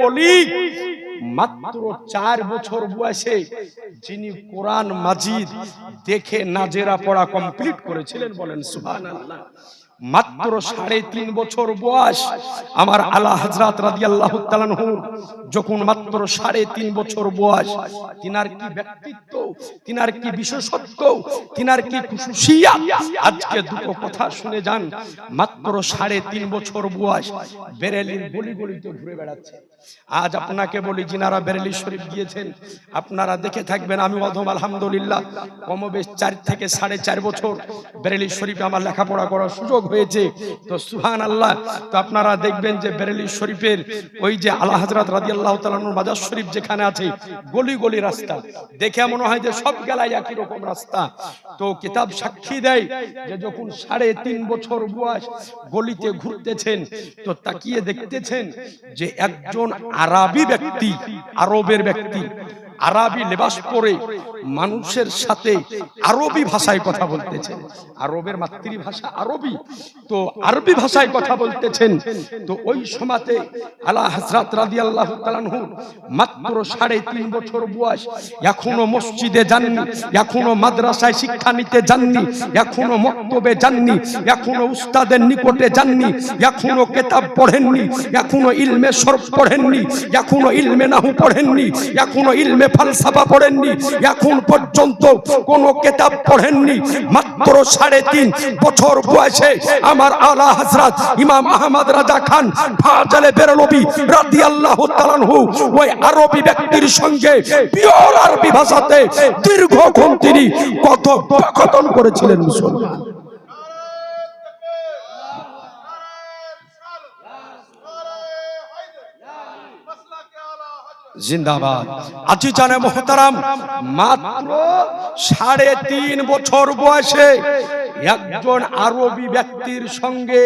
ওলি মাত্র 4 বছর বয়সে যিনি কোরআন মাজিদ দেখে নাজেরা পড়া কমপ্লিট করেছিলেন, বলেন সুবহানাল্লাহ। মাত্র 3.5 বছর বয়স আমার আলা হযরত রাদিয়াল্লাহু তাআলা আনহু, যখন মাত্র 3.5 বছর বয়স, তিনার কি ব্যক্তিত্ব, তিনার কি বিশেষত্ব, তিনার কি খুশুসিয়াত, আজকে দুটো কথা শুনে যান। মাত্র 3.5 বছর বয়স বেরেলির গলি গলিতে ঘুরে বেড়াচ্ছে। আজ আপনাকে বলি, যিনারা বেরেলি শরীফ গিয়েছেন আপনারা দেখে থাকবেন, আমি অধম আলহামদুলিল্লাহ কমবেশ 4 থেকে 4.5 বছর বেরেলি শরীফে আমার লেখাপড়া করার সুযোগ হয়েছে। তো সুবহানাল্লাহ, তো আপনারা দেখবেন যে বেরেলি শরীফের ওই যে আলা হযরত রাদিয়াল্লাহু তাআলা আনহুর মাজার শরীফ যেখানে আছে, গলি গলি রাস্তা, দেখে মনে হয় যে সব গেলায় একই রকম রাস্তা। তো কিতাব সাক্ষী দেয় যে যখন 3.5 বছর বয়স গলিতে ঘুরতেছেন, তো তাকিয়ে দেখতেছেন যে একজন আরবি ব্যক্তি, আরবের ব্যক্তি, আরবি লেবাস পরে মানুষের সাথে আরবি ভাষায় কথা বলতেছেন। আরবের মাতৃভাষা আরবি, তো আরবি ভাষায় কথা বলতেছেন। তো ওই সময়তে আলা হযরত রাদিয়াল্লাহু তাআলা আনহু মাত্র 3.5 বছর বয়স, এখনো মসজিদে যাননি, এখনো মাদ্রাসায় শিক্ষা নিতে যাননি, এখনো মক্তবে যাননি, এখনো উস্তাদের নিকটে যাননি, এখনো কিতাব পড়েননি, এখনো ইলমে সরফ পড়েননি, এখনো ইলমে নাহু পড়েননি, এখনো ইলমে ফালসাফা পড়েননি, এখন পর্যন্ত কোন কিতাব পড়েননি। মাত্র 3.5 বছর বয়সে আমার আলা হযরত ইমাম আহমদ রাজা খান ফাজলে বেরলভী রাদিয়াল্লাহু তাআলা আনহু ওই আরবি ব্যক্তির সঙ্গে পিওর আরবি ভাষাতে দীর্ঘক্ষণ তিনি কথোপকথন করেছিলেন। মুসলমান জিন্দাবাদ। আজি জানে মোহতারাম, মাত্র 3.5 বছর বয়সে একজন আরবি ব্যক্তির সঙ্গে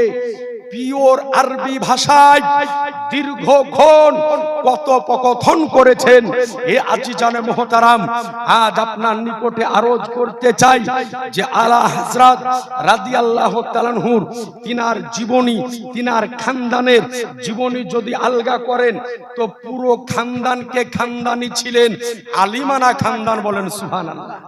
পিওর আরবি ভাষায় দীর্ঘক্ষণ কথোপকথন করেছেন। এ আজি জানে মোহতারাম, আজ আপনার নিকটে আরজ করতে চাই যে আলা হযরত রাদিয়াল্লাহু তাআলা আনহুর তিনার জীবনী, তিনার খানদানের জীবনী যদি আলগা করেন তো পুরো খানদানকে খানদানি ছিলেন আলিমানা খানদান, বলেন সুবহানাল্লাহ।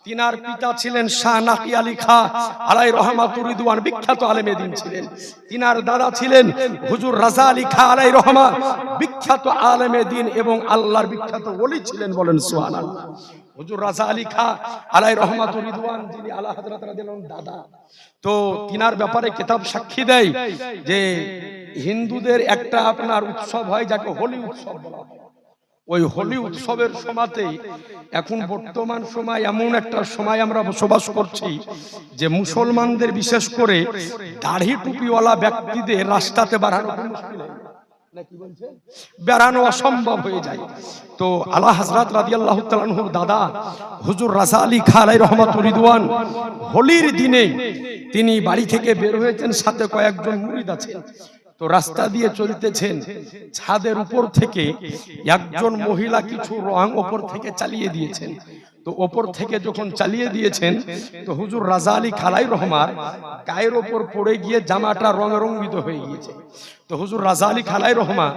তিনার পিতা ছিলেন শাহ নাকি আলী খাঁ আলাইহি রহমাতুর রিদওয়ান, বিখ্যাত আলেমে দ্বীন ছিলেন। তিনার দাদা ছিলেন হুজুর রাজা আলী খাঁ আলাইহি রহমত, বিখ্যাত আলেমে দ্বীন এবং আল্লাহর বিখ্যাত ওলি ছিলেন, বলেন সুবহানাল্লাহ। হুজুর রাজা আলী খাঁ আলাইহি রহমাতুর রিদওয়ান, যিনি আলা হযরত রাদিয়াল্লাহু দাদা, তো তিনার ব্যাপারে কিতাব সাক্ষী দেয় যে হিন্দুদের একটা আপনার উৎসব হয় যাকে হোলি উৎসব বলা হয়। ওই হোলি উৎসবের সময়তে এখন বর্তমান সময় এমন একটা সময় আমরা বসবাস করছি যে মুসলমানদের বিশেষ করে দাড়ি টুপিওয়ালা ব্যক্তিদের রাস্তাতে বেড়ানো অসম্ভব হয়ে যায়। তো আলা হযরত রাদিয়াল্লাহু তাআলা আনহুর দাদা হুজুর রাজা আলী খাঁ আলাইহি রহমাতুর রিদওয়ান হোলির দিনে তিনি বাড়ি থেকে বের হয়েছেন, সাথে কয়েকজন মুরিদ আছেন। তো রাস্তা দিয়ে চলতেছেন, ছাদের উপর থেকে একজন মহিলা কিছু রং উপর থেকে চালিয়ে দিয়েছেন। তো উপর থেকে যখন চালিয়ে দিয়েছেন তো হুজুর রাজা আলী খাঁ আলাইহি রহমাত গায়ের উপর পড়ে গিয়ে জামাটা রঙে রঙ্গিত হয়ে গিয়েছে। তো হুজুর রাজা আলী খাঁ আলাইহি রহমাত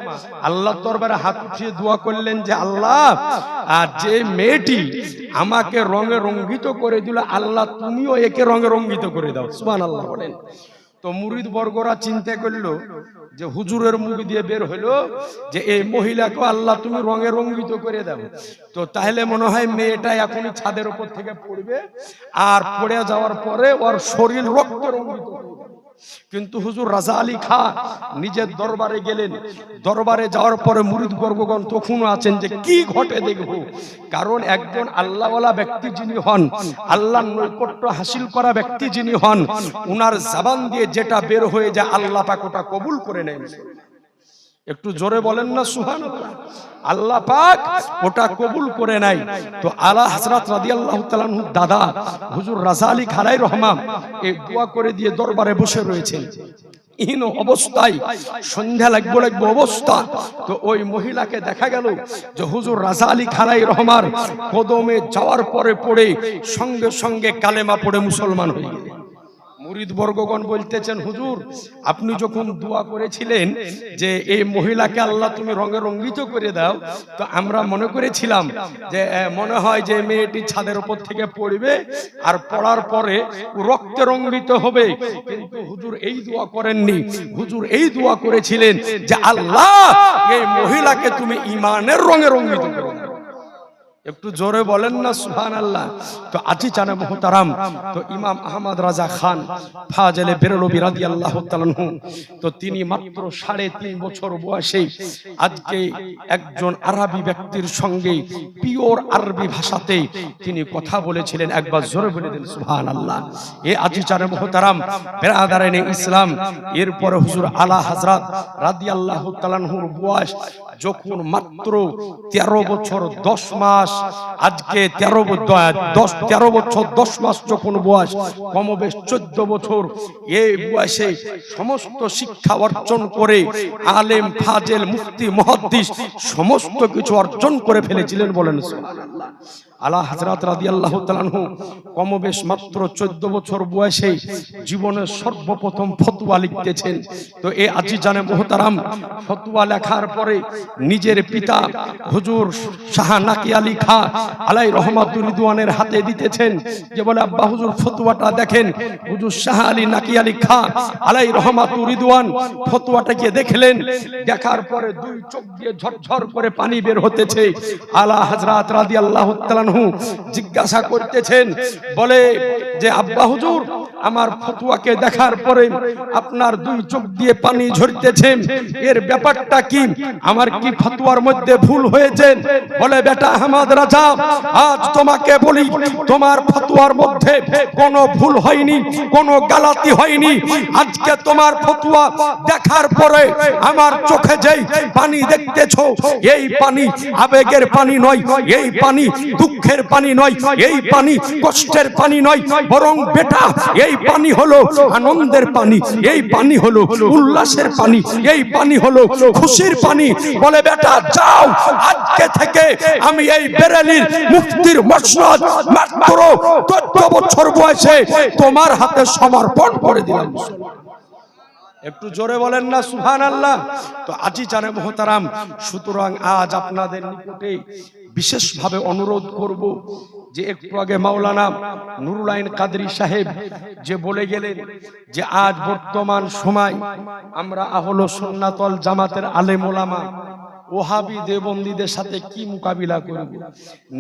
আল্লাহর দরবারে হাত উঠিয়ে দোয়া করলেন যে আল্লাহ, আর যে মেয়েটি আমাকে রঙে রঙ্গিত করে দিল, আল্লাহ তুমিও একে রঙে রঙ্গিত করে দাও। সুবহানাল্লাহ বলেন। তো মুরিদ বর্গরা চিন্তা করলো যে হুজুরের মুখ দিয়ে বের হলো যে এই মহিলাকে আল্লাহ তুমি রঙে রঙ্গিত করে দাও। তো তাহলে মনে হয় মেয়েটা এখনই ছাদের উপর থেকে পড়বে, আর পড়ে যাওয়ার পরে ওর শরীর রক্ত রঙ্গিত হয়ে যাবে। কিন্তু হুজুর রাজা আলী খাঁ নিজের দরবারে গেলেন। দরবারে যাওয়ার পরে মুরিদ বর্গগণ তখনও আছেন যে কি ঘটে দেখবো, কারণ একজন আল্লাহওয়ালা ব্যক্তি যিনি হন, আল্লাহর নৈকট্য হাসিল করা ব্যক্তি যিনি হন, উনার জবান দিয়ে যেটা বের হয়ে যায় আল্লাহ পাক ওটা কবুল করে নেন। একটু জোরে বলেন না সুবহানাল্লাহ। আল্লাহ পাক ওটা কবুল করে নাই। তো আলা হযরত রাদিয়াল্লাহু তাআলা আনহু দাদা হুজুর রাজা আলী খাঁ আলাইহি রহমাত এই দোয়া করে দিয়ে দরবারে বসে রয়েছেন। ইহীন অবস্থায়, সন্ধ্যা লাগবো অবস্থা, তো ওই মহিলাকে দেখা গেল যে হুজুর রাজা আলী খাঁ আলাইহি রহমাত কদমে যাওয়ার পরে পড়ে সঙ্গে সঙ্গে কালেমা পড়ে মুসলমান হয়ে গেলেন। মুরিদ বর্গগণ বলতেছেন, হুজুর আপনি যখন দোয়া করেছিলেন যে এই মহিলাকে আল্লাহ তুমি রঙে রঙ্গিত করে দাও, তো আমরা মনে করেছিলাম যে মনে হয় যে মেয়েটি ছাদের উপর থেকে পড়বে আর পড়ার পরে রক্তে রঙ্গিত হবে। কিন্তু হুজুর এই দোয়া করেননি, হুজুর এই দোয়া করেছিলেন যে আল্লাহ এই মহিলাকে তুমি ঈমানের রঙে রঙ্গিত করো। একটু জোরে বলেন না সুবহানাল্লাহ। তো আজি জানে মুহতারাম, তো ইমাম আহমদ রাজা খান ফাজলে বেরলভী রাদিয়াল্লাহু তাআলা আনহু, তো তিনি মাত্র 3.5 বছর বয়সে আজকে একজন আরবি ব্যক্তির সঙ্গে পিওর আরবি ভাষাতে তিনি কথা বলেছিলেন। একবার জোরে বলে দেন সুবহানাল্লাহ। এ আজি জানে মুহতারাম বেরাদারানে ইসলাম, এরপরে হুজুর আলা হযরত রাদিয়াল্লাহু তাআলা আনহুর বয়স যখন মাত্র 13 বছর 10 মাস, আজকে 13 বছর 10 মাস যখন বয়স, কমবেশ 14 বছর, এই বয়সে সমস্ত শিক্ষা অর্জন করে আলেম ফাজেল মুফতি মুহাদ্দিস সমস্ত কিছু অর্জন করে ফেলেছিলেন। বলেন সুবহানাল্লাহ। আলা হযরত রাদিয়াল্লাহু তাআলা আনহু কমবেশ মাত্র 14 বছর বয়সে জীবনের সর্বপ্রথম ফতোয়া লিখতেছেন। তো এই আজি জানে মুহতারাম ফতোয়া লেখার পরে নিজের পিতা হুজুর শাহ নাকি আলী খা আলাই রহমাতুর রিদওয়ানের হাতে দিতেছেন, যে বলে আব্বা হুজুর ফতোয়াটা দেখেন। হুজুর শাহ আলী নাকি আলী খা আলাই রহমাতুর রিদওয়ান ফতোয়াটাকে দেখলেন, দেখার পরে দুই চোখ দিয়ে ঝরঝর করে পানি বের হতেছে। আলা হযরত রাদিয়াল্লাহু তাআলা আনহু জিজ্ঞাসা করতেছেন, বলে যে আব্বা হুজুর আমার ফতোয়াকে দেখার পরে আপনার দুই চোখ দিয়ে পানি ঝরতেছে, এর ব্যাপারটা কি? আমার কি ফতোয়ার মধ্যে ভুল হয়েছে? বলে বেটা আহমদ রাজা, আজ তোমাকে বলি তোমার ফতোয়ার মধ্যে কোনো ভুল হয়নি, কোনো গালাতি হয়নি। আজকে তোমার ফতোয়া দেখার পরে আমার চোখে যেই পানি দেখতেছো, এই পানি আবেগের পানি নয়, এই পানি দুঃখের পানি নয়, এই পানি কষ্টের পানি নয়, বরং বেটা এই পানি হলো আনন্দের পানি, এই পানি হলো উল্লাসের পানি, এই পানি হলো খুশির পানি। বলে বেটা যাও, আজকে থেকে আমি এই বেরেলির মুফতির মসনদ মাত্র 14 বছর বয়সে তোমার হাতে সমর্পণ করে দিলাম। একটু জোরে বলেন না সুবহানাল্লাহ। তো আজি জানে মুহতারাম, সুতরাং আজ আপনাদের নিকটে বিশেষভাবে অনুরোধ করব যে একটু আগে মাওলানা নুরুল আইন কাদরী সাহেব যে বলে গেলেন যে আজ বর্তমান সময় আমরা আহলে সুন্নাত ওয়াল জামাতের আলেম ওলামা ওহাবি দেবন্দীদের সাথে কি মোকাবিলা করব,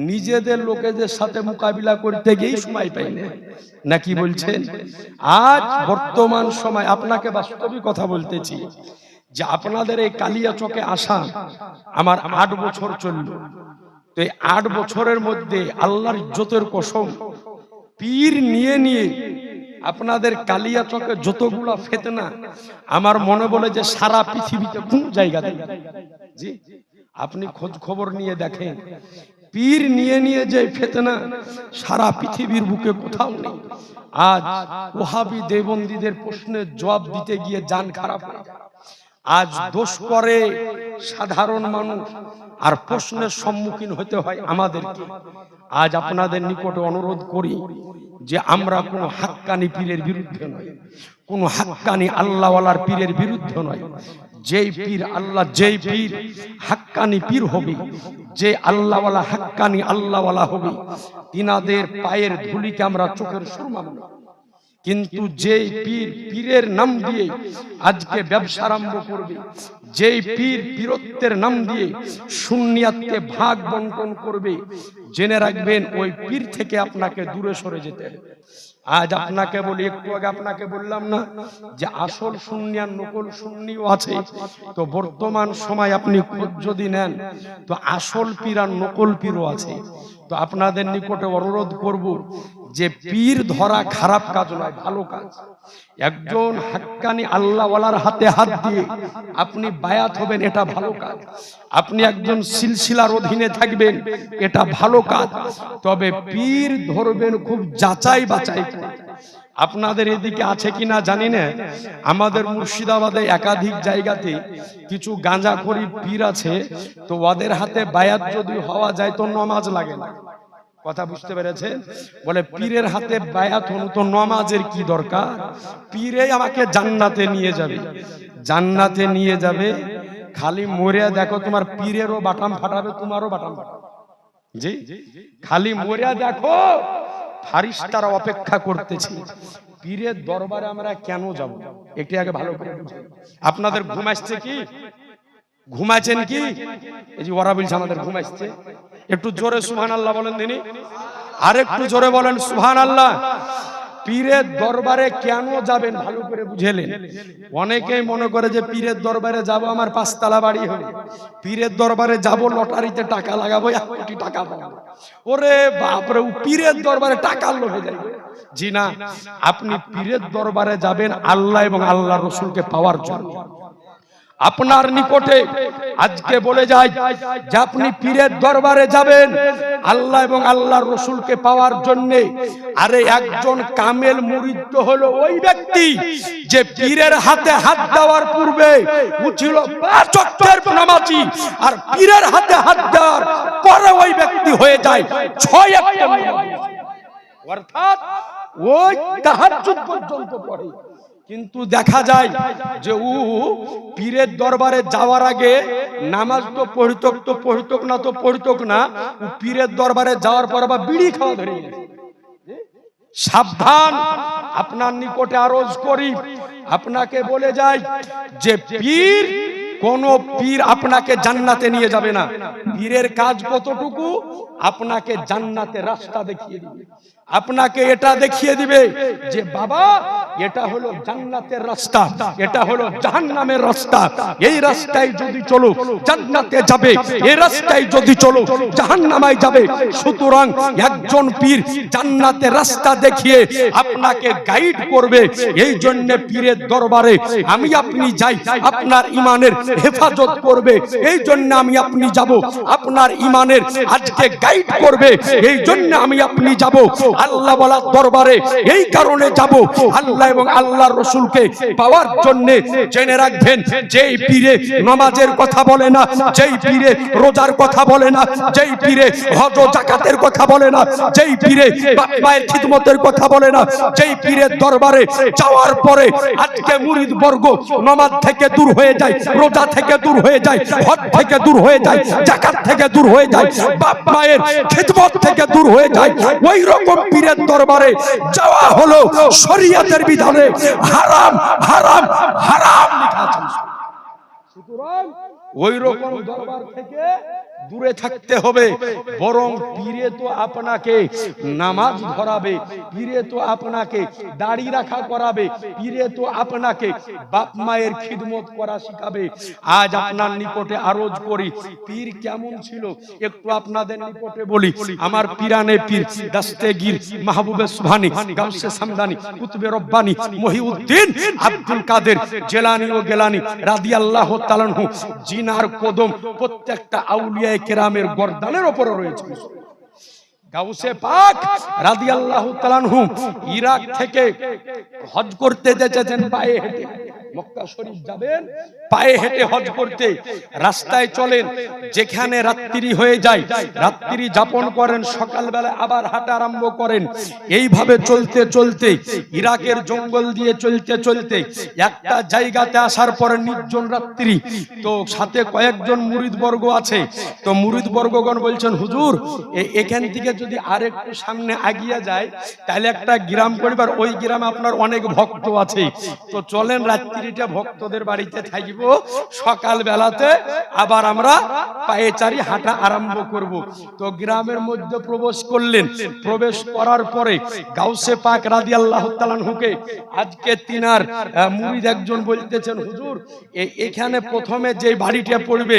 নিজেদের লোকেদের সাথে মোকাবিলা করতে গিয়ে সময় পাই না, নাকি বলছেন? আজ বর্তমান সময় আপনাকে বাস্তবিক কথা বলতেছি যে আপনাদের এই কালিয়াচকে আসা আমার 8 বছর চলল। তো এই 8 বছরের মধ্যে আল্লাহর ইজ্জতের কসম পীর নিয়ে নিয়ে আপনাদের কালিয়াচকে যতগুলা ফিতনা, আমার মনে বলে যে সারা পৃথিবীতে কোন জায়গাতে, জি আপনি খোঁজ খবর নিয়ে দেখেন, পীর নিয়ে নিয়ে যে ফিতনা সারা পৃথিবীর বুকে কোথাও নেই। আজ ওহাবি দেবন্দীদের প্রশ্নের জবাব দিতে গিয়ে জান খারাপ। আজ দোষ করে সাধারণ মানুষ আর প্রশ্নের সম্মুখীন হতে হয় আমাদেরকে। আজ আপনাদের নিকটে অনুরোধ করি যে আমরা কোনো হাক্কানি পীরের বিরুদ্ধে নয়, কোনো হাক্কানি আল্লাহওয়ালার পীরের বিরুদ্ধে নয়। যেই পীর আল্লাহ, যেই পীর হাক্কানি পীর হবে, যে আল্লাহওয়ালা হাক্কানি আল্লাহওয়ালা হবে, তিনাদের পায়ের ধুলিকে আমরা চোখের সুরমা মনে। কিন্তু যেই পীর পীরের নাম দিয়ে আজকে ব্যবসা আরম্ভ করবে, যেই পীর পীরত্বের নাম দিয়ে সুন্নিয়াতকে ভাগ বন্টন করবে, জেনে রাখবেন ওই পীর থেকে আপনাকে দূরে সরে যেতে হবে। আজ আপনাকে বলি, একটু আগে আপনাকে বললাম না যে আসল সুন্নি আর নকল সুন্নিও আছে। তো বর্তমান সময় আপনি খোঁজ যদি নেন তো আসল পীর আর নকল পীরও আছে। তো আপনাদের নিকটে অনুরোধ করব যে পীর ধরা খারাপ কাজ নয়, ভালো কাজ। একজন হাক্কানি আল্লাহওয়ালার হাতে হাত দিয়ে আপনি বায়াত হবেন, এটা ভালো কাজ। আপনি একজন সিলসিলার অধীনে থাকবেন, এটা ভালো কাজ। তবে পীর ধরবেন খুব যাচাই বাছাই করে। আপনাদের এদিকে আছে কিনা জানি না, আমাদের মুর্শিদাবাদে একাধিক জায়গাতে কিছু গাঁজাখোরি পীর আছে। তো ওদের হাতে বায়াত যদি হওয়া যায় তো নামাজ লাগে না, কথা বুঝতে পেরেছেন? বলে পীরের হাতে বায়াত হনু তো নামাজের কি দরকার? পীরে আমাকে জান্নাতে নিয়ে যাবে, জান্নাতে নিয়ে যাবে। খালি মরিয়া দেখো, তোমার পীরেরও বাটাম ফাটাবে, তোমারও বাটাম ফাটাবে। জি, খালি মরিয়া দেখো, ফারিস্তারা অপেক্ষা করতেছে। পীরের দরবারে আমরা কেন যাব? একটু আগে ভালো করে বুঝুন। আপনাদের ঘুম আসছে কি? ঘুমাচ্ছেন কি? এই যে ওরা বলছে আমাদের ঘুম আসছে। একটু জোরে সুবহানাল্লাহ বলেন দিনি, আর একটু জোরে বলেন সুবহানাল্লাহ। পীরের দরবারে কেন যাবেন ভালো করে বুঝেলেন? অনেকেই মনে করে যে পীরের দরবারে যাব আমার 5 তলা বাড়ি হবে, পীরের দরবারে যাব লটারিতে টাকা লাগাবো 1 কোটি টাকা পাবো। ওরে বাপ রে, পীরের দরবারে টাকার লোভে যাবে। জি না, আপনি পীরের দরবারে যাবেন আল্লাহ এবং আল্লাহর রাসূলকে পাওয়ার জন্য। আপনার নিকটে আজকে বলে যায় যে আপনি পীরের দরবারে যাবেন আল্লাহ এবং আল্লাহর রাসূলকে পাওয়ার জন্য। আরে একজন কামেল মুরিদ তো হলো ওই ব্যক্তি যে পীরের হাতে হাত দেওয়ার পূর্বে ও ছিল 5 ওয়াক্তের নামাজি, আর পীরের হাতে হাত দেওয়ার পরে ওই ব্যক্তি হয়ে যায় 6 ওয়াক্তের নামাজি, অর্থাৎ ওই তাহাজ্জুদ পর্যন্ত পড়ে। কিন্তু দেখা যায় যে ও পীরের দরবারে যাওয়ার আগে নামাজ তো পড়িতক না, ও পীরের দরবারে যাওয়ার পর আবার বিড়ি খাওয়া ধরে গেছে। সাবধান, আপনার নিকটে আরজ করি, আপনাকে বলে যাই যে পীর, কোন পীর আপনাকে জান্নাতে নিয়ে যাবে না। পীরের কাজ কতটুকু? আপনাকে জান্নাতে রাস্তা দেখিয়ে দিবে, আপনাকে এটা দেখিয়ে দিবে যে বাবা এটা হলো জান্নাতের রাস্তা, এটা হলো জাহান্নামের রাস্তা। এই রাস্তায় যদি চলো জান্নাতে যাবে, এই রাস্তায় যদি চলো জাহান্নামে যাবে। সুতরাং একজন পীর জান্নাতের রাস্তা দেখিয়ে আপনাকে গাইড করবে। এই জন্য পীরের দরবারে আমি আপনি যাই, আপনার ঈমানের হেফাজত করবে। এই জন্য আমি আপনি যাব, আপনার ঈমানের আজকে গাইড করবে। এই জন্য আমি আপনি যাব আল্লাহ ওয়ালার দরবারে। এই কারণে যাব আল্লাহ এবং আল্লাহর রাসূলকে পাওয়ার জন্য। জেনে রাখবেন, যেই পীরে নামাজের কথা বলে না, যেই পীরে রোজার কথা বলে না, যেই পীরে হজ ও যাকাতের কথা বলে না, যেই পীরে বাপ মায়ের খিদমতের কথা বলে না, যেই পীরের দরবারে যাওয়ার পরে আজকে মুরিদ বর্গ নামাজ থেকে দূর হয়ে যায়, রোজা থেকে দূর হয়ে যায়, হজ থেকে দূর হয়ে যায়, যাকাত থেকে দূর হয়ে যায়, বাপ মায়ের খিদমত থেকে দূর হয়ে যায়, ওই রকম পীরের দরবারে যাওয়া হলো শরীয়তের বিধানে হারাম হারাম হারাম লেখা আছে। সুতরাং ওই রকম দরবার থেকে দূরে থাকতে হবে। বরং পীরে তো আপনাকে নামাজ ধরাবে, পীরে তো আপনাকে দাড়ি রাখা করাবে, পীরে তো আপনাকে বাপ মায়ের খিদমত করা শিখাবে। আজ আপনার নিকটে আরজ করি, পীর কেমন ছিল একটু আপনাদের নিকটে বলি। আমার পীরানে পীর দস্তেগীর মাহবুবে সুবহানি গাউসে সামদানি কুতুবে রব্বানি মহিউদ্দিন আব্দুল কাদের জিলানী ও গেলানী রাদিয়াল্লাহু তাআলা আনহু জিনার কদম প্রত্যেকটা আউলিয়া কেরামের গর্দানের উপরে রয়েছে। গাউসে পাক রাদিয়াল্লাহু তাআলা আনহু ইরাক থেকে হজ করতে যেতেন পায়ে হেঁটে। মক্কা শরীফ যাবেন পায়ে হেঁটে হজ করতে, রাস্তায় চলেন, যেখানে রাত্রি হয়ে যায় রাত্রি যাপন করেন, সকালবেলা আবার হাঁটা আরম্ভ করেন। এইভাবে চলতে চলতে ইরাকের জঙ্গল দিয়ে চলতে চলতে একটা জায়গাতে আসার পরে নির্জন রাত্রি, তো সাথে কয়েকজন মুরিদ বর্গ আছে। তো মুরিদ বর্গগণ বলছেন, হুজুর এখান থেকে যদি আরেকটু সামনে আগিয়ে যায় তাহলে একটা গ্রাম পরিবার, ওই গ্রামে আপনার অনেক ভক্ত আছে, তো চলেন রাত্রিটা ভক্তদের বাড়িতে থাকব, সকাল বেলাতে আবার আমরা পায়ে চারি হাঁটা আরম্ভ করব। তো গ্রামের মধ্যে প্রবেশ করলেন। প্রবেশ করার পরে গাউসে পাক রাদিয়াল্লাহু তাআলা আনহুকে আজকে তিনার মুরিদ একজন বলতেছেন, হুজুর এখানে প্রথমে যে বাড়িটা পড়বে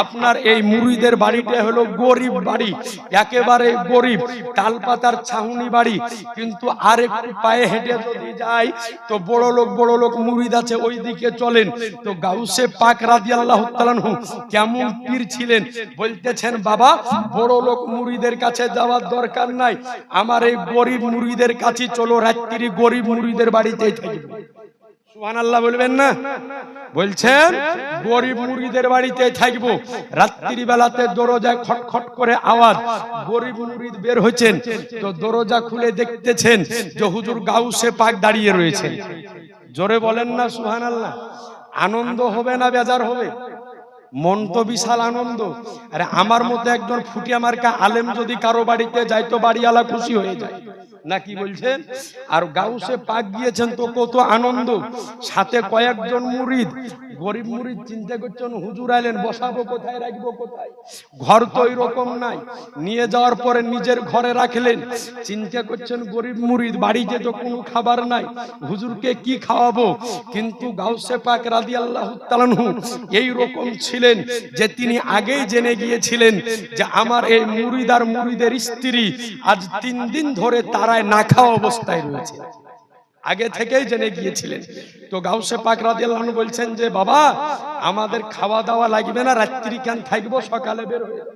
আপনার এই মুরিদের বাড়িটা হলো গরিব বাড়ি, একেবারে গরিব, তালপাতার ছাউনি বাড়ি। কিন্তু আর একটু পায়ে হেঁটে যদি যাই তো বড় লোক মুরিদ আছে, ওই দিকে চলেন। তো গাউসে পাক রাদিয়াল্লাহু তাআলা আনহু কেমন পীর ছিলেন, বলতেছেন, বাবা বড় লোক মুরিদের কাছে যাওয়ার দরকার নাই, আমার এই গরিব মুরিদের কাছে চলো, রাত্রি গরিব মুরিদের বাড়িতেই থাকবো। সুবহানাল্লাহ বলবেন না? বলছেন গরিব মুরিদের বাড়িতে থাকবো, রাত্রি বেলাতে দরজায় খটখট করে আওয়াজ, গরিব মুরিদ বের হয়েছেন, তো দরজা খুলে দেখতেছেন যে হুজুর গাউসে পাক দাঁড়িয়ে রয়েছেন। জোরে বলেন না সুবহানাল্লাহ। আনন্দ হবে না বেজার হবে? মন তো বিশাল আনন্দ। আরে আমার মতো একজন ফুটিয়া মার্কা আলেম যদি কারো বাড়িতে যায় তো বাড়িওয়ালা খুশি হয়ে যায়, নাকি বলছেন? আর গাউসে পাক গিয়েছেন তো কত আনন্দ, সাথে কয়েকজন মুরিদ, গরিব মুরিদ চিন্তা করছেন হুজুর আইলেন, বসাবো কোথায়, রাখবো কোথায়, ঘর তো ওই রকম নাই, নিয়ে যাওয়ার পরে নিজের ঘরে রাখলেন। চিন্তা করছেন গরিব মুরিদ, বাড়িতে তো কোনো খাবার নাই, হুজুরকে কি খাওয়াবো? কিন্তু গাউসে পাক রাদিয়াল্লাহু তাআলা আনহু এই রকম ছিলেন যে তিনি আগেই জেনে গিয়েছিলেন যে আমার এই মুরিদ আর মুরিদের স্ত্রী আজ 3 দিন ধরে তারায় না খাওয়া অবস্থায় রয়েছে, আগে থেকেই জেনে গিয়েছিলেন। তো গাউসে পাক রাদিয়াল্লাহু আনহু বলছেন যে বাবা আমাদের খাওয়া দাওয়া লাগবে না, রাত্রি কেন থাকবো, সকালে বের হয়ে যাবে,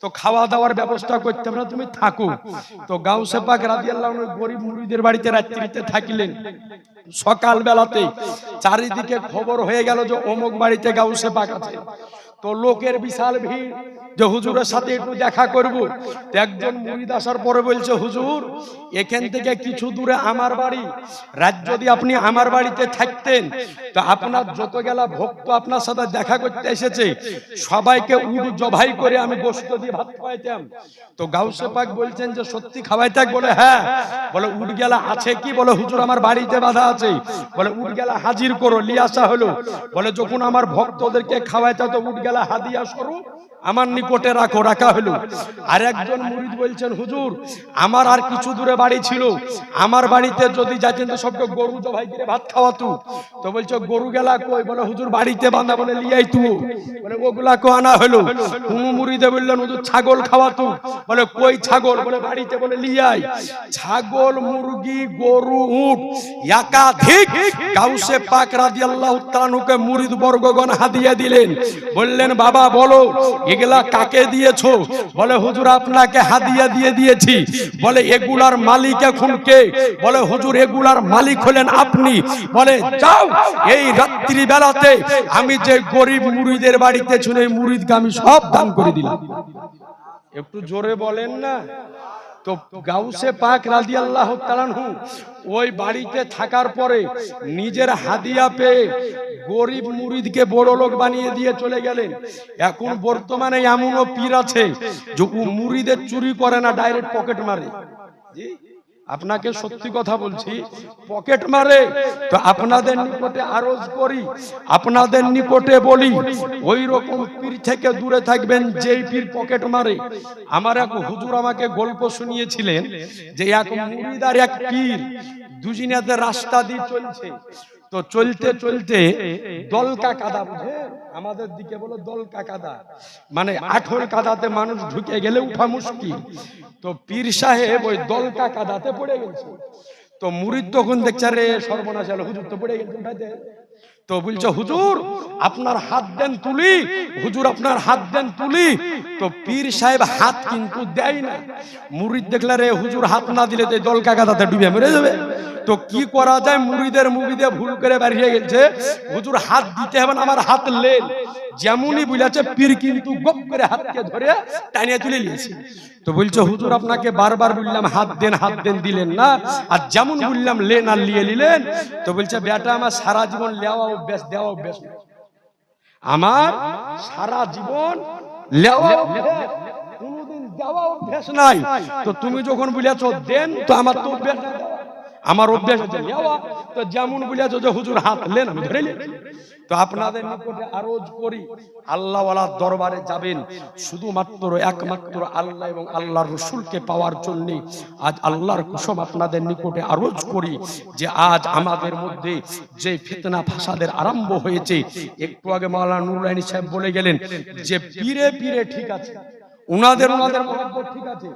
তো খাওয়া দাওয়ার ব্যবস্থা করতে হবে না, তুমি থাকো। তো গাউসে পাক রাদিয়াল্লাহু আনহু গরিব মুরিদের বাড়িতে রাত্রিতে থাকিলেন। সকাল বেলাতে চারিদিকে খবর হয়ে গেল যে অমুক বাড়িতে গাউসে পাক আছে। তো লোকের বিশাল ভিড় যে হুজুরের সাথে একটু দেখা করব। একজন মুরিদ আসার পরে বলছে হুজুর এখান থেকে কিছু দূরে আমার বাড়ি, রাত যদি আপনি আমার বাড়িতে থাকতেন তো আপনার যত গেলা ভক্ত আপনার সাথে দেখা করতে এসেছে সবাইকে উট জবাই করে আমি গোশত দিয়ে ভাত খাওয়াইতাম। তো গাউসে পাক বলছেন যে সত্যি খাওয়াইতাক? বলে হ্যাঁ। বলে উট গেলা আছে কি? বলে হুজুর আমার বাড়িতে বাঁধা আছে। বলে উট গেলা হাজির করো, নিয়ে আসা হলো। বলে যখন আমার ভক্তদেরকে খাওয়াইতা তো উট গেলা হাদিয়া স্বরূপ আমার নিকটে রাখো, রাখা হলো। আর একজন মুরিদ বলছেন হুজুর আমার আর কিছু দূরে বাড়ি ছিল, আমার বাড়িতে যদি যাইতেন তো সবকে গরু জবাই করে ভাত খাওয়াতো। তো বলছে গরু গেলা কই? বলে হুজুর বাড়িতে বাঁধা। বলে লিয়াই তু। বলে ওগুলা কো আনা হলো। কোন মুরিদে বললেন হুজুর ছাগল খাওয়াতো। বলে কই ছাগল? বলে বাড়িতে। বলে লিয়াই। ছাগল, মুরগি, গরু, উট একাধিক গাউসে পাক রাদিয়াল্লাহু তাআলা আনহুকে মুরিদ বর্গগণ হাদিয়া দিলেন। বললেন বাবা বলো এগুলা কাকে দিয়েছো? বলে হুজুর আপনাকে হাদিয়া দিয়ে দিয়েছি। বলে এগুলার মালিক এখন কে? বলে হুজুর এগুলার মালিক হলেন আপনি। বলে যাও এই রাত্রি বেলাতে আমি যে গরিব মুরিদের বাড়িতে ছিল এই মুরিদকে আমি সব দান করে দিলাম। একটু জোরে বলেন না। তো গাউসে পাক রাদিয়াল্লাহু তাআলা আনহু ওই বাড়িতে থাকার পরে নিজের হাদিয়া পেয়ে গরিব মুরিদকে বড় লোক বানিয়ে দিয়ে চলে গেলেন। এখন বর্তমানে এমনও পীর আছে যে মুরিদের চুরি করে না, ডাইরেক্ট পকেট মারে। জি আপনাকে সত্যি কথা বলছি, পকেট মারে। তো আপনাদের নিকটে আরজ করি, আপনাদের নিকটে বলি ওই রকম পীর থেকে দূরে থাকবেন যেই পীর পকেট মারে। আমার এক হুজুর আমাকে গল্প শুনিয়েছিলেন যে এক মুরিদ আর এক পীর দুজনাতে রাস্তা দিয়ে চলছে। তো চলতে চলতে দলকা কাদা, বুঝে আমাদের দিকে বলো দলকা কাদা, মানে আঠল কাদাতে মানুষ ঢুকে গেলে উঠা মুশকিল। তো পীর সাহেব ওই দলকা কাদাতে পড়ে গেছে। তো মুরিদ তখন দেখছে রে সর্বনাশ হলো, হুজুর তো পড়ে গেছে, উঠাতে। তো বলছে হুজুর আপনার হাত দেন তুলি, হুজুর আপনার হাত দেন তুলি। তো পীর সাহেব হাত কিন্তু দেয় না। মুরিদ দেখলে রে হুজুর হাত না দিলে তো দলকা কাদাতে ডুবে মরে যাবে। তো কি করা যায়, মুরিদের মুবিদে ভুল করে বেরিয়ে গেছে, হুজুর হাত দিতে হবে না, আমার হাত লেন। যেমনই বলেছে পীর কিন্তু গপ করে হাতকে ধরে টানিয়ে তুলে নিয়েছে। তো বলছে হুজুর আপনাকে বারবার বললাম হাত দেন, হাত দেন, দিলেন না। আর যেমন বললাম লেন আর লিয়ে নিলেন। তো বলছে বেটা আমার সারা জীবন লেওয়া অভ্যাস, দেওয়া অভ্যাস, আমার সারা জীবন লেওয়া অভ্যাস, কোনোদিন দেওয়া অভ্যাস নাই। তো তুমি যখন বলেছো দেন, তো আমার তো অভ্যাস, আমার অভ্যাস হচ্ছে নেওয়া। তো যেমন বলেছো যে হুজুর হাত লেন, আমি ধরে নিয়েছি। তো আপনাদের নিকটে আরজ করি আল্লাহ ওয়ালার দরবারে যাবেন শুধুমাত্র একমাত্র আল্লাহ এবং আল্লাহর রাসূলকে পাওয়ার জন্য। আজ আল্লাহর কসম আপনাদের নিকটে আরজ করি যে আজ আমাদের মধ্যে যে ফিতনা ফাসাদের আরম্ভ হয়েছে, একটু আগে মাওলানা নুরুল আইনি সাহেব বলে গেলেন যে পীরে পীরে ঠিক আছে, উনাদের মহব্বত ঠিক আছে,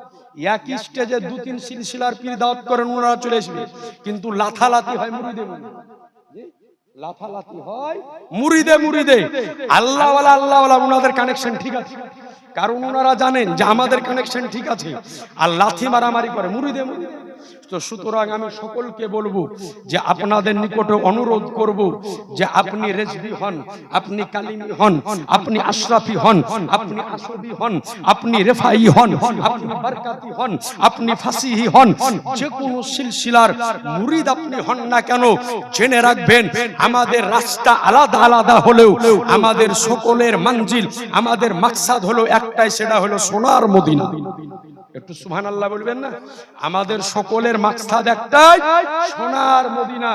এক স্টেজে 2-3 সিলসিলার পীর দাওয়াত করেন ওনারা চলে আসবে, কিন্তু লাথালাতি হয় মুরিদে মুরিদে, লাথালাতি হয় মুরিদে মুরিদে। আল্লাহওয়ালা উনাদের কানেকশন ঠিক আছে, কারণ ওনারা জানেন যে আমাদের কানেকশন ঠিক আছে। আর লাথি মারামারি করে মুরিদে মুরিদে। তো সুতরাং আমি সকলকে বলবো যে আপনাদের নিকটে অনুরোধ করব যে আপনি রেজভি হন, আপনি কালিমি হন, আপনি আশরাফি হন, আপনি আসবি হন, আপনি রেফাই হন, আপনি বরকাতি হন, আপনি ফাসিহি হন, যে কোনো সিলসিলার মুরিদ আপনি হন না কেন, জেনে রাখবেন আমাদের রাস্তা আলাদা আলাদা হলেও আমাদের সকলের মঞ্জিল, আমাদের মাকসাদ হলো একটাই, সেটা হলো সোনার মদিনা। একটু সুবহানাল্লাহ বলবেন না? আমাদের সকলের মাকসাদ একটাই, সোনার মদিনা।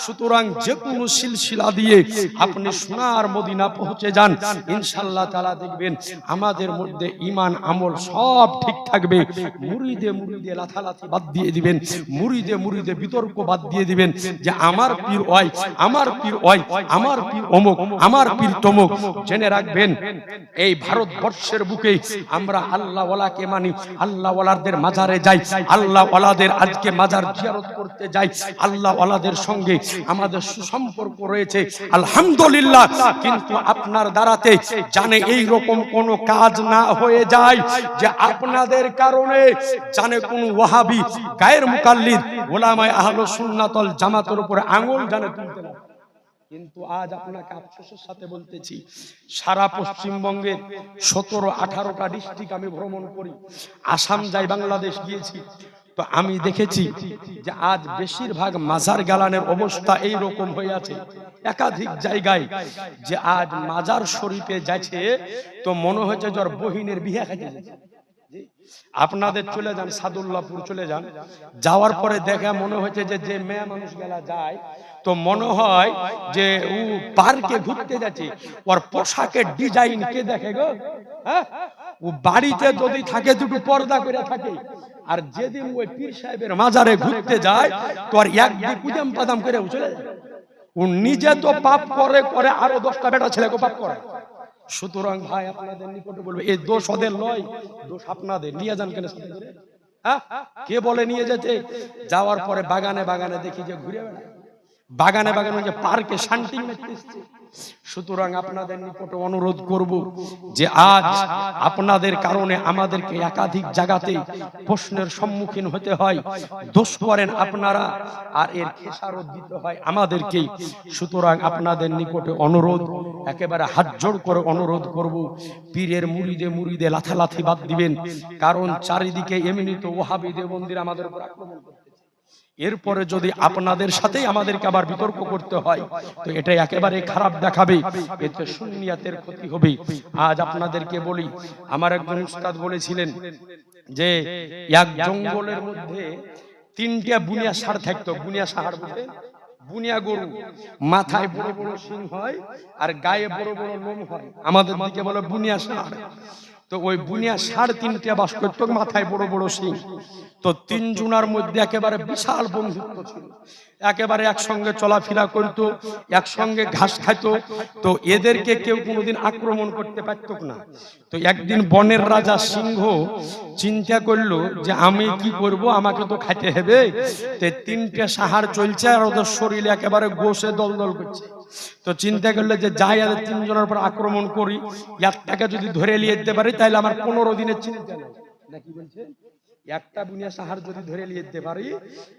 সুতরাং যে কোনো সিলসিলা দিয়ে আপনি সোনার মদিনা পৌঁছে যান, ইনশাআল্লাহ তাআলা দেখবেন আমাদের মধ্যে ঈমান আমল সব ঠিক থাকবে। মুরিদে মুরিদে লাথালাথি বাদ দিয়ে দিবেন, মুরিদে মুরিদে বিতর্ক বাদ দিয়ে দিবেন যে আমার পীর ওই, আমার পীর ওই, আমার পীর অমুক, আমার পীর তমুক। জেনে রাখবেন এই ভারতবর্ষের বুকে আমরা আল্লাহ ওয়ালাকে মানি, আল্লাহ ওয়ালাদের মাজারে যাই, আল্লাহ ওয়ালাদের আজকে মাজার জিয়ারত করতে যাই, আল্লাহ ওয়ালাদের সঙ্গে আমাদের সুসম্পর্ক রয়েছে আলহামদুলিল্লাহ। কিন্তু আপনার দ্বারাতে জানে এই রকম কোন কাজ না হয়ে যায় যে আপনাদের কারণে জানে কোন ওয়াহাবি গায়ের মুকাল্লিদ উলামায়ে আহলুস সুন্নাত ওয়াল জামাতের উপরে আঙ্গুল জানে তুলতে না। কিন্তু আজ আপনাকে আফসোসের সাথে বলতেছি, সারা পশ্চিমবঙ্গের 17-18টা ডিস্ট্রিক্ট আমি ভ্রমণ করি, আসাম যাই, বাংলাদেশ গিয়েছি, তো আমি দেখেছি যে আজ বেশিরভাগ মাজার গালানের অবস্থা এই রকম হয়ে আছে। একাধিক জায়গায় যে আজ মাজার শরীফে যাচ্ছে তো মনে হচ্ছে যে ওর বহিনের বিয়ে খাইতে যাচ্ছে। আপনাদের চলে যান সাদুল্লাহপুর চলে যান, যাওয়ার পরে দেখা মনে হচ্ছে যে মেয়ে মানুষ গেলা যায় তো মনে হয় যে ও পার্কে ঘুরতে যাচ্ছে। ওর পোশাকের ডিজাইন কে দেখে গো? হ্যাঁ, ও বাড়িতে যদি থাকে দুটো পর্দা করে থাকে, আর যেদিন ওই পীর সাহেবের মাজারে ঘুরতে যায় তো আর একদিন কুদাম পাদাম করে চলে যায়। ও নিজে তো পাপ করে করে আরো 10টা বেটা ছেলেকে পাপ করে। সুতরাং ভাই আপনাদের নিকটে বলবো এই দোষ ওদের নয়, দোষ আপনাদের। নিয়ে যান কেন সাথে করে? হ্যাঁ, কে বলে নিয়ে যেতে? যাওয়ার পরে বাগানে বাগানে দেখি যে ঘুরে বেড়ায়, বাগানে বাগানে যে পার্কে শান্তি মেতেছে। সুতরাং আপনাদের নিকটে অনুরোধ করব যে আজ আপনাদের কারণে আমাদেরকে একাধিক জায়গাতে প্রশ্নের সম্মুখীন হতে হয়। দোষ করেন আপনারা আর এর খেসারত দিতে হয় আমাদেরকেই। সুতরাং আপনাদের নিকটে অনুরোধ, একেবারে হাত জোড় করে অনুরোধ করব, পীরের মুরিদে মুরিদে লাথালাথি বাদ দিবেন। কারণ চারিদিকে এমনি তো ওয়াহাবি দেওবন্দিরা আমাদের উপর আক্রমণ করতেছে। এরপরে যদি আপনাদের সাথেই আমাদেরকে আবার বিতর্ক করতে হয় তো এটা একেবারে খারাপ দেখাবে, এতে সুন্নিয়াতের ক্ষতি হবে। আজ আপনাদেরকে বলি, আমার একজন উস্তাদ বলেছিলেন যে এক জঙ্গলের মধ্যে 3টা বুনিয়া ষাঁড় থাকতো। বুনিয়া ষাঁড় বলতে বুনিয়া গরু, মাথায় বড় বড় শিং হয় আর গায়ে বড় বড় লোম হয়, আমাদের দিকে বলে বুনিয়া ষাঁড়। তো ওই বুনিয়া ষাঁড় 3টা বাস করতো, মাথায় বড় বড় শিং। তো 3 জনের মধ্যে একেবারে বিশাল বন্ধুত্ব ছিল, একেবারে একসঙ্গে চলাফেরা করতো, একসঙ্গে ঘাস খাইতো। তো এদেরকে কেউ কোনোদিন আক্রমণ করতে পারত না। তো একদিন বনের রাজা সিংহ চিন্তা করলো যে আমি কি করব, আমাকে তো খাইতে হবে। তো 3টা ষাঁড় চলছে আর ওদের শরীরে একেবারে গোশে দলদল করছে। তো চিন্তা করলে যে যাই আর 3 জনের উপর আক্রমণ করি, একটাকে যদি ধরে নিয়ে যেতে পারি তাহলে আমার 15 দিনের চিন্তা নেই। নাকি বলছে? একটা বুনিয়া ষাঁড় যদি ধরে নিয়ে যেতে পারি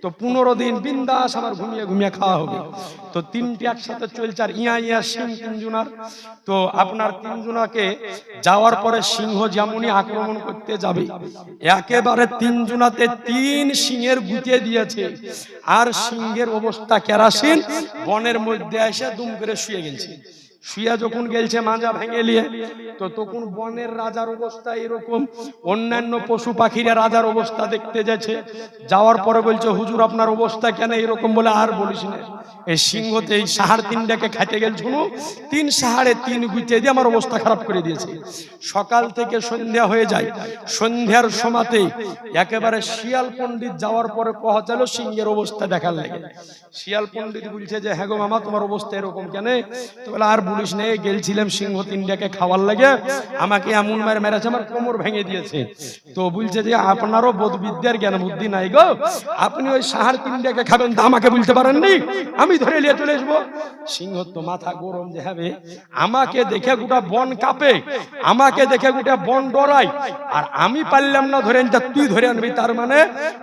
তো 15 দিন বিন্দাস আমার ঘুমিয়ে ঘুমিয়ে খাওয়া হবে। তো 3টে একসাথে চলছে আর ইয়া ইয়া সিং 3 জনার। তো আপনার 3 জনাকে যাওয়ার পরে সিংহ যেমনই আক্রমণ করতে যাবে একেবারে 3 জনাতে 3 সিংহের গুঁতে দিয়েছে। আর সিংহের অবস্থা কেরাসিন, বনের মধ্যে এসে দুম করে শুয়ে গেছে। শুয়া যখন গেলছে মাজা ভেঙে নিয়ে, তো তখন বনের রাজার অবস্থা এরকম, অন্যান্য পশু পাখিরা রাজার অবস্থা দেখতে যাচ্ছে। যাওয়ার পরে বলছে হুজুর আপনার অবস্থা কেন এরকম? বলে আর বলিস না, এই সিংহতে এই ষাঁড় 3টাকে খাইতে গেল, শুনো 3 ষাঁড়ে 3 গুঁতে দিয়ে আমার অবস্থা খারাপ করে দিয়েছে। সকাল থেকে সন্ধ্যা হয়ে যায়, সন্ধ্যার সময়তে একেবারে শিয়াল পণ্ডিত যাওয়ার পরে পৌঁছালো, সিংহের অবস্থা দেখার লাগে। শিয়াল পণ্ডিত বলছে যে হ্যাঁ গো মামা তোমার অবস্থা এরকম কেন? তো বলে আর পুলিশ নিয়ে গেলছিলাম সিংহ তিনটাকে খাওয়ার লাগে, আমাকে এমন মার মেরেছে আমার কোমর ভেঙে দিয়েছে। তো বলছে যে আপনারও বোধবিদ্যার জ্ঞান বুদ্ধি নাই গো, আপনি ওই সাহার তিনটাকে খাবেন তা আমাকে বলতে পারেননি, আমি ধরে নিয়ে চলে আসবো। সিংহ তো মাথা গরম যে হবে, আমাকে দেখে গোটা বন কাঁপে, আমাকে দেখে গোটা বন ডরাই, আর আমি পারলাম না ধরে আনতে, তুই ধরে আনবি। তার মানে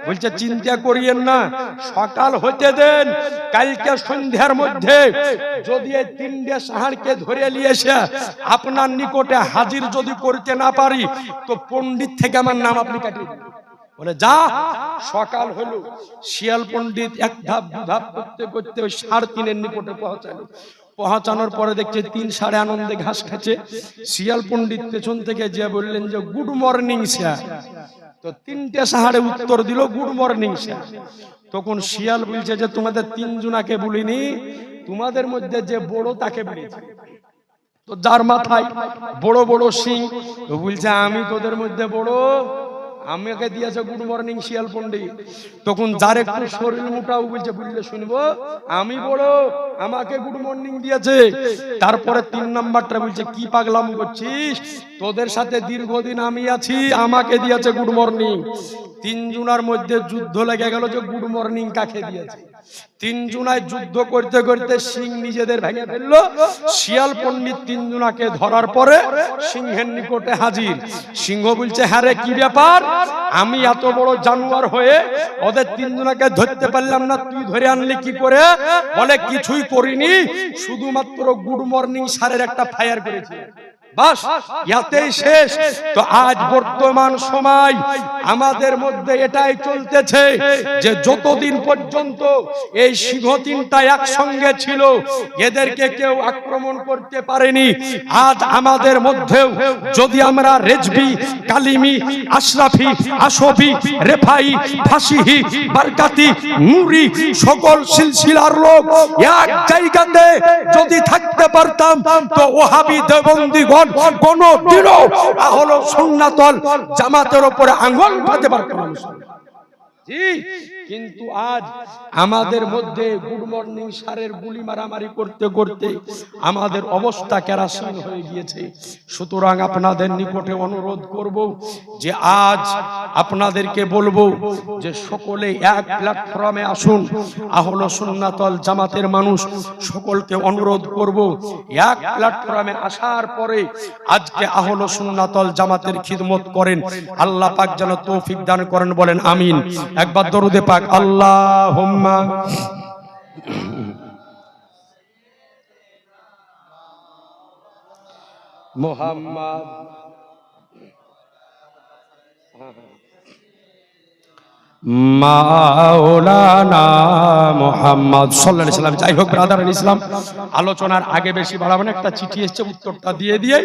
বলছে চিন্তা করিয়েন না, সকাল হতে দেন, কালকে সন্ধ্যার মধ্যে যদি এই তিনটে সাহারকে ধরে নিয়ে এসে আপনার নিকটে হাজির যদি করতে না পারি তো পণ্ডিত থেকে আমার নাম আপনি কাটিয়ে দেবেন। বলে যা। সকাল হলো, শিয়াল পণ্ডিত এক ধাপ দু ধাপ করতে করতে ওই সাড়ে তিনের নিকটে পৌঁছালো। পৌঁছানোর পরে দেখছে তিন সাড়ে আনন্দে ঘাস খাচ্ছে। শিয়াল পণ্ডিত পেছন থেকে যে বললেন যে গুড মর্নিং স্যার। তো তিনটে সাহারে উত্তর দিল গুড মর্নিং স্যার। তখন শিয়াল বলছে যে তোমাদের তিনজনাকে বলিনি, তোমাদের মধ্যে যে বড় তাকে বলেছি। তো যার মাথায় বড় বড় শিং, তো বলছে আমি তোদের মধ্যে বড়, আমাকে দিয়েছে গুড মর্নিং শিয়াল পণ্ডিত। তখন যার একটু শরীর মোটাও বলছে বললে শুনবো, আমি বড়, আমাকে গুড মর্নিং দিয়েছে। তারপরে তিন নাম্বারটা বলছে কি পাগলাম করছিস, তোদের সাথে দীর্ঘদিন আমি আছি, আমাকে দিয়েছে গুড মর্নিং। তিনজনার মধ্যে যুদ্ধ লেগে গেল যে গুড মর্নিং কাকে দিয়েছে। তিনজনায় যুদ্ধ করতে করতে সিং নিজেদের ভেঙে ফেললো। শিয়াল পণ্ডিত তিনজনাকে ধরার পরে সিংহের নিকটে হাজির। সিংহ বলছে হ্যাঁ রে কি ব্যাপার, আমি এত বড় জানোয়ার হয়ে ওদের তিনজনাকে ধরতে পারলাম না, তুই ধরে আনলি কি করে? বলে কিছুই করিনি, শুধুমাত্র গুড মর্নিং স্যারের একটা ফায়ার করেছি, বাস, ইয়াতেই শেষ। তো আজ বর্তমান সময় আমাদের মধ্যে এটাই চলতেছে যে যতদিন পর্যন্ত এই সিংহ তিনটা একসঙ্গে ছিল এদেরকে কেউ আক্রমণ করতে পারেনি। আজ আমাদের মধ্যেও যদি আমরা রেজবি, কালিমি, আশরাফি, আশফি, রেফাই, ফাসিহি, বারকাতি, নুরি সকল সিলসিলার লোক এক জায়গাতে যদি থাকতে পারতাম তো ওহাবি দেওবন্দিগণ কোনো দিনও আহলে সুন্নাত ওয়াল জামাতের উপরে আঙ্গুল উঠাতে পারতো না। জি, কিন্তু আজ আমাদের মধ্যে গুড মর্নিং স্যারের গুলি মারামারি করতে করতে আমাদের অবস্থা কেরাসিন হয়ে গিয়েছে। সুতরাং আপনাদের নিকটে অনুরোধ করব যে আজ আপনাদেরকে বলবো যে সকলে এক প্ল্যাটফর্মে আসুন। আহলে সুন্নাত ওয়াল জামাতের মানুষ সকলকে অনুরোধ করব এক প্ল্যাটফর্মে আসার পরে আজকে আহলে সুন্নাত ওয়াল জামাতের খিদমত করেন। আল্লাহ পাক যেন তৌফিক দান করেন, বলেন আমিন। একবার দরুদে পাক আল্লাহুম্মা মুহাম্মদ মাওলানা মুহাম্মদ সাল্লাল্লাহু আলাইহি সাল্লাম। যাই হোক ব্রাদার ইসলাম, আলোচনার আগে বেশি বাড়াবো না, একটা চিঠি এসেছে উত্তরটা দিয়ে দিয়ে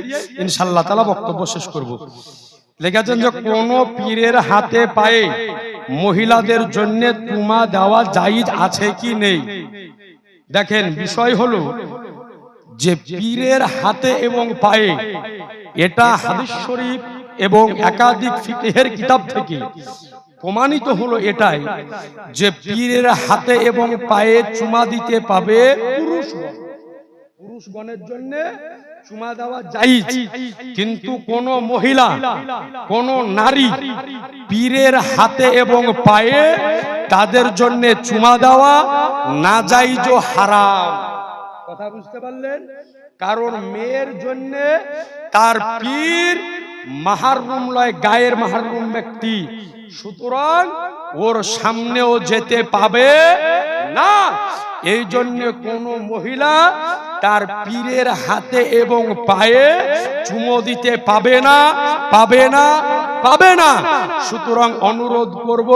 ইনশাআল্লাহ তাআলা বক্তব্য শেষ করব। লিখেছেন যে কোন পীরের হাতে পায়ে মহিলাদের জন্য চুমা দেওয়া জায়েজ আছে কি নেই? দেখেন বিষয় হলো যে পীরের হাতে এবং পায়ে, এটা হাদিস শরীফ এবং একাধিক ফিকহের কিতাব থেকে প্রমাণিত হলো এটাই যে পীরের হাতে এবং পায়ে চুমা দিতে পাবে পুরুষগণের জন্য চুমা দেওয়া জায়েজ, কিন্তু কোন মহিলা, কোন নারী পীরের হাতে এবং পায়ে তাদের জন্য চুমা দেওয়া নাজায়েজ ও হারাম। কথা বুঝতে পারলেন? কারণ মেয়ের জন্য তার পীর মাহরুম লয়, গায়ের মাহরুম ব্যক্তি, সুতরাং ওর সামনেও যেতে পাবে না। এই জন্য কোন মহিলা তার পীরের হাতে এবং পায়ে চুমো দিতে পাবে না, পাবে না, পাবে না। সুতরাং অনুরোধ করব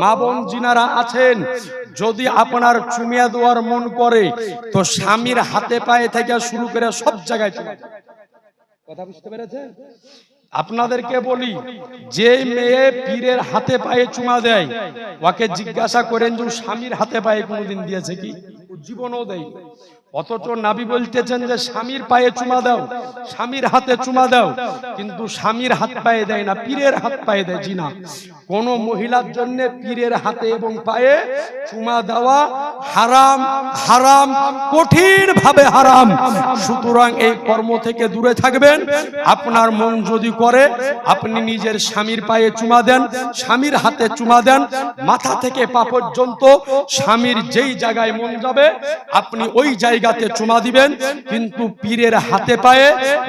মা বোন যিনারা আছেন, যদি আপনার চুমিয়া দেওয়ার মন করে তো স্বামীর হাতে পায়ে থেকে শুরু করে সব জায়গায় চুমা। কথা বুঝতে পেরেছেন? আপনাদেরকে বলি, যে মেয়ে পীরের হাতে পায়ে চুমা দেয় ওকে জিজ্ঞাসা করেন যে স্বামীর হাতে পায়ে কোনোদিন দিয়েছে কি? জীবনও দেয়। অথচ নবী বলতেছেন যে স্বামীর পায়ে চুমা দাও, স্বামীর হাতে চুমা দাও, কিন্তু স্বামীর হাত পায়ে দেয় না, পীরের হাত পায়ে দেয়। জি না, কোন মহিলার জন্য পীরের হাতে এবং পায়ে চুমা দেওয়া হারাম, হারাম, কঠিন ভাবে হারাম। সুতরাং এই কর্ম থেকে দূরে থাকবেন। আপনার মন যদি করে আপনি নিজের স্বামীর পায়ে চুমা দেন, স্বামীর হাতে চুমা দেন, মাথা থেকে পা পর্যন্ত স্বামীর যেই জায়গায় মন যাবে আপনি ওই জায়গাতে চুমা দিবেন। কিন্তু পীরের হাতে পায়ে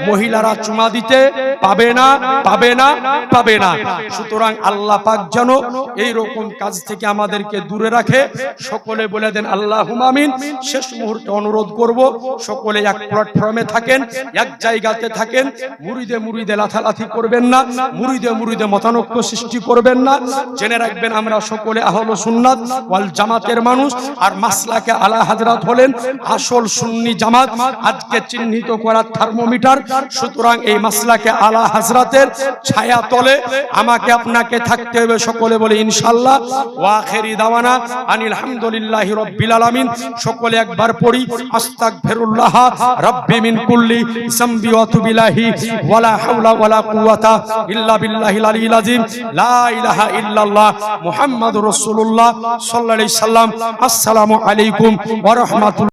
মহিলারা চুমা দিতে পাবে না, পাবে না, পাবে না। সুতরাং আল্লাহ পাক যেন এই রকম কাজ থেকে আমাদেরকে দূরে রাখে। সকলে বলে দেন আল্লাহুম্মা আমিন। শেষ মুহূর্তে অনুরোধ করব সকলে এক প্ল্যাটফর্মে থাকেন, এক জায়গাতে থাকেন। মুরিদে মুরিদে লাথালাথি করবেন না, মুরিদে মুরিদে মতানৈক্য সৃষ্টি করবেন না। জেনে রাখবেন আমরা সকলে আহলে সুন্নাত ওয়াল জামাতের মানুষ। আর মাসলাকে আলা হযরত হলেন আসল সুন্নি জামাত, আজকে চিহ্নিত করার থার্মোমিটার। সুতরাং এই মাসলাকে আলা হযরতের ছায়া তলে আমাকে আপনাকে থাকতে হবে। সকলে বলে ইনশাআল্লাহ। ওয়া আখিরি দাওয়ানা আনিল হামদুলিল্লাহি রাব্বিল আলামিন। সকলে একবার পড়ি আস্তাগফিরুল্লাহ রাব্বি মিন কুল্লি যামবি ওয়া তুবু ইলাইহি ওয়ালা হাওলা ওয়ালা কুওয়াতা ইল্লা বিল্লাহিল আলিয়্যিল আযীম। লা ইলাহা ইল্লাল্লাহ মুহাম্মাদুর রাসূলুল্লাহ সাল্লাল্লাহু আলাইহি সাল্লাম। আসসালামু আলাইকুম ওয়া রাহমাতুল্লাহ।